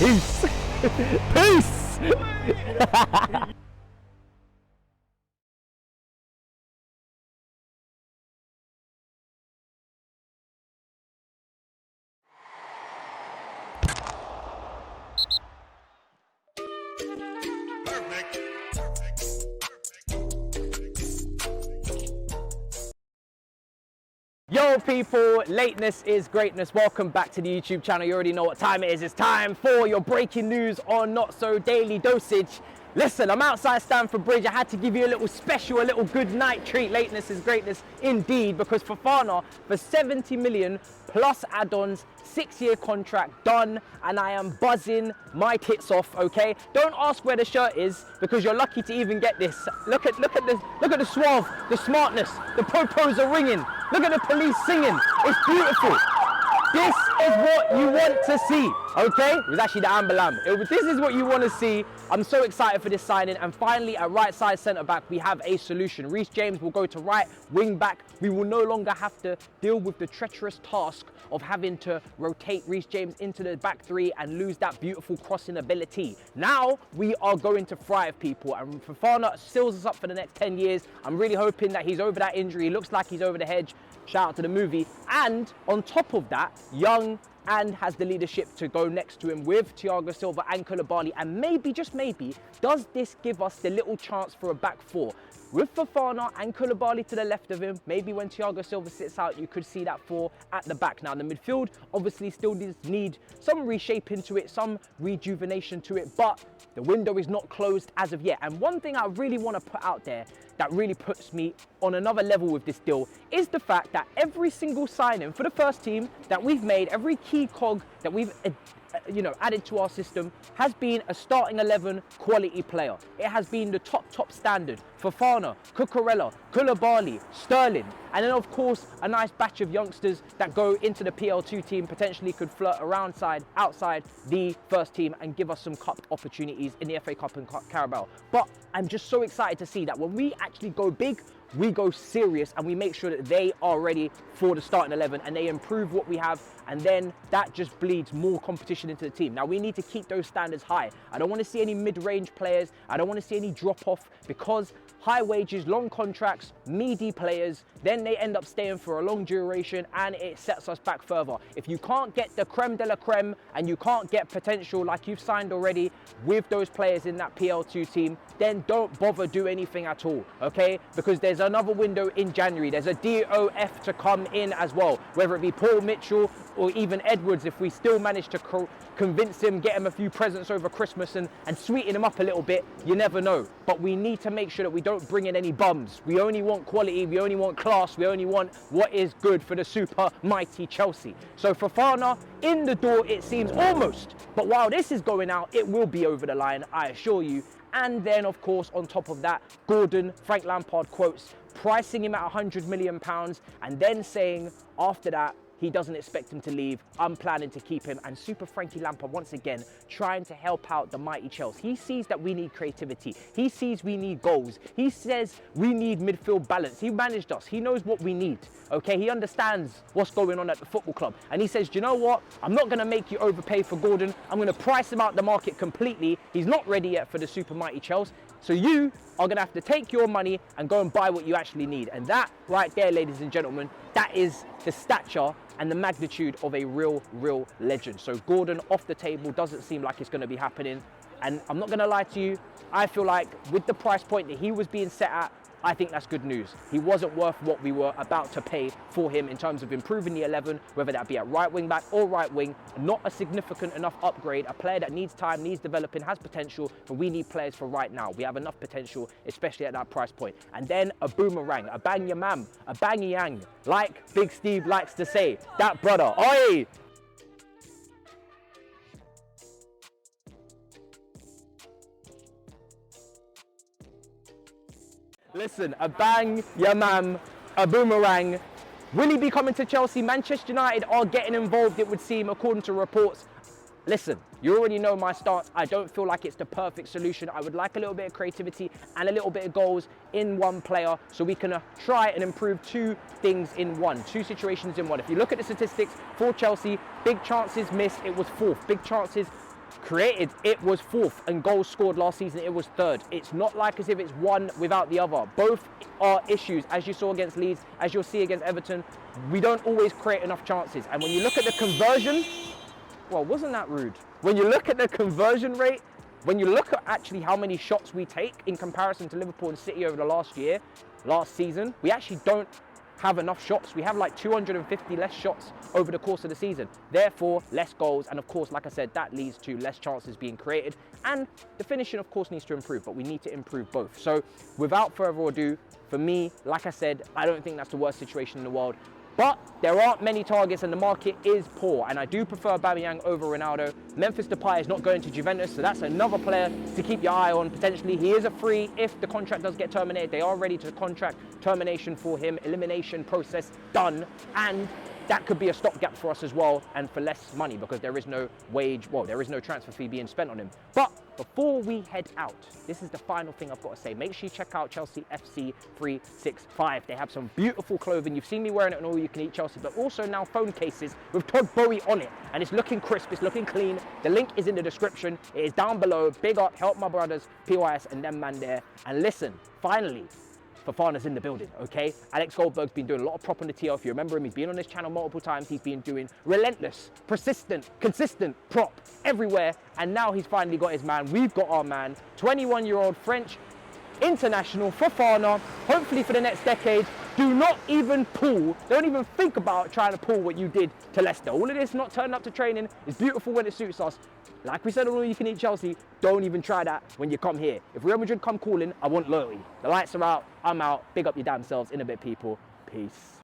Peace. Peace. Yo people, lateness is greatness. Welcome back to the YouTube channel. You already know what time it is. It's time for your breaking news on Not So Daily Dosage. Listen, I'm outside Stamford Bridge. I had to give you a little special, a little good night treat. Lateness is greatness indeed, because Fofana for 70 million plus add-ons, 6-year contract done, and I am buzzing my tits off, okay? Don't ask where the shirt is, because you're lucky to even get this. Look at the suave, the smartness, the popos are ringing. Look at the police singing. It's beautiful. This is what you want to see, okay? It was actually the Amber Lamb. This is what you want to see. I'm so excited for this signing. And finally, at right side centre back, we have a solution. Reece James will go to right wing back. We will no longer have to deal with the treacherous task of having to rotate Reece James into the back three and lose that beautiful crossing ability. Now we are going to thrive, people. And Fofana seals us up for the next 10 years. I'm really hoping that he's over that injury. He looks like he's over the hedge. Shout out to the movie. And on top of that, young and has the leadership to go next to him with Thiago Silva and Koulibaly. And maybe, just maybe, does this give us the little chance for a back four? With Fofana and Koulibaly to the left of him, maybe when Thiago Silva sits out, you could see that four at the back. Now, the midfield obviously still need some reshaping to it, some rejuvenation to it, but the window is not closed as of yet. And one thing I really want to put out there that really puts me on another level with this deal is the fact that every single signing for the first team that we've made, every key cog that we've added to our system has been a starting 11 quality player. It has been the top standard. Fofana, Cucurella, Koulibaly, Sterling, and then of course a nice batch of youngsters that go into the PL2 team, potentially could flirt outside the first team and give us some cup opportunities in the FA Cup and Carabao. But I'm just so excited to see that when we actually go big, we go serious and we make sure that they are ready for the starting 11 and they improve what we have, and then that just bleeds more competition into the team. Now we need to keep those standards high. I don't want to see any mid-range players. I don't want to see any drop-off, because high wages, long contracts, meaty players, then they end up staying for a long duration and it sets us back further. If you can't get the creme de la creme and you can't get potential like you've signed already with those players in that PL2 team, then don't bother do anything at all, okay? Because there's another window in January. There's a DOF to come in as well, whether it be Paul Mitchell or even Edwards, if we still manage to convince him, get him a few presents over Christmas and sweeten him up a little bit, you never know. But we need to make sure that we don't bring in any bums. We only want quality, we only want class, we only want what is good for the super mighty Chelsea. So Fofana in the door, it seems, almost. But while this is going out, it will be over the line, I assure you. And then, of course, on top of that, Gordon, Frank Lampard quotes, pricing him at £100 million and then saying after that, he doesn't expect him to leave. I'm planning to keep him. And Super Frankie Lampard, once again, trying to help out the mighty Chelsea. He sees that we need creativity. He sees we need goals. He says we need midfield balance. He managed us. He knows what we need, okay? He understands what's going on at the football club. And he says, do you know what? I'm not going to make you overpay for Gordon. I'm going to price him out the market completely. He's not ready yet for the super mighty Chelsea. So you are going to have to take your money and go and buy what you actually need. And that right there, ladies and gentlemen, that is the stature and the magnitude of a real legend. So Gordon off the table, doesn't seem like it's going to be happening. And I'm not going to lie to you, I feel like with the price point that he was being set at, I think that's good news. He wasn't worth what we were about to pay for him in terms of improving the 11, whether that be at right wing back or right wing. Not a significant enough upgrade. A player that needs time, needs developing, has potential, but we need players for right now. We have enough potential, especially at that price point. And then a boomerang, a bang yamam, a bang yang, like Big Steve likes to say, that brother, oi! Listen, a bang, yamam, a boomerang. Will he be coming to Chelsea? Manchester United are getting involved, it would seem, according to reports. Listen, you already know my stance. I don't feel like it's the perfect solution. I would like a little bit of creativity and a little bit of goals in one player, so we can try and improve two things in one, two situations in one. If you look at the statistics for Chelsea, big chances missed, it was fourth. Big chances created, it was 4th, and goals scored last season, it was 3rd. It's not like as if it's one without the other. Both are issues, as you saw against Leeds, as you'll see against Everton. We don't always create enough chances. And when you look at the conversion, well, wasn't that rude? When you look at the conversion rate, when you look at actually how many shots we take in comparison to Liverpool and City over the last season, we actually don't have enough shots. We have like 250 less shots over the course of the season. Therefore, less goals. And of course, like I said, that leads to less chances being created. And the finishing, of course, needs to improve, but we need to improve both. So without further ado, for me, like I said, I don't think that's the worst situation in the world. But there aren't many targets and the market is poor. And I do prefer Aubameyang over Ronaldo. Memphis Depay is not going to Juventus, so that's another player to keep your eye on potentially. He is a free if the contract does get terminated. They are ready to contract termination for him, elimination process done. And that could be a stopgap for us as well, and for less money because there is no there is no transfer fee being spent on him. But before we head out, this is the final thing I've got to say. Make sure you check out Chelsea FC 365. They have some beautiful clothing. You've seen me wearing it on All You Can Eat Chelsea, but also now phone cases with Todd Bowie on it. And it's looking crisp, it's looking clean. The link is in the description. It is down below. Big up, help my brothers, PYS and them man there. And listen, finally, Fofana's in the building, okay? Alex Goldberg's been doing a lot of prop on the TL. If you remember him, he's been on this channel multiple times. He's been doing relentless, persistent, consistent prop everywhere. And now he's finally got his man. We've got our man, 21-year-old French international Fofana, hopefully for the next decade. Do not even pull, don't even think about trying to pull what you did to Leicester. All of this not turning up to training is beautiful when it suits us. Like we said on All You Can Eat Chelsea, don't even try that when you come here. If Real Madrid come calling, I want loyalty. The lights are out, I'm out. Big up your damn selves. In a bit, people. Peace.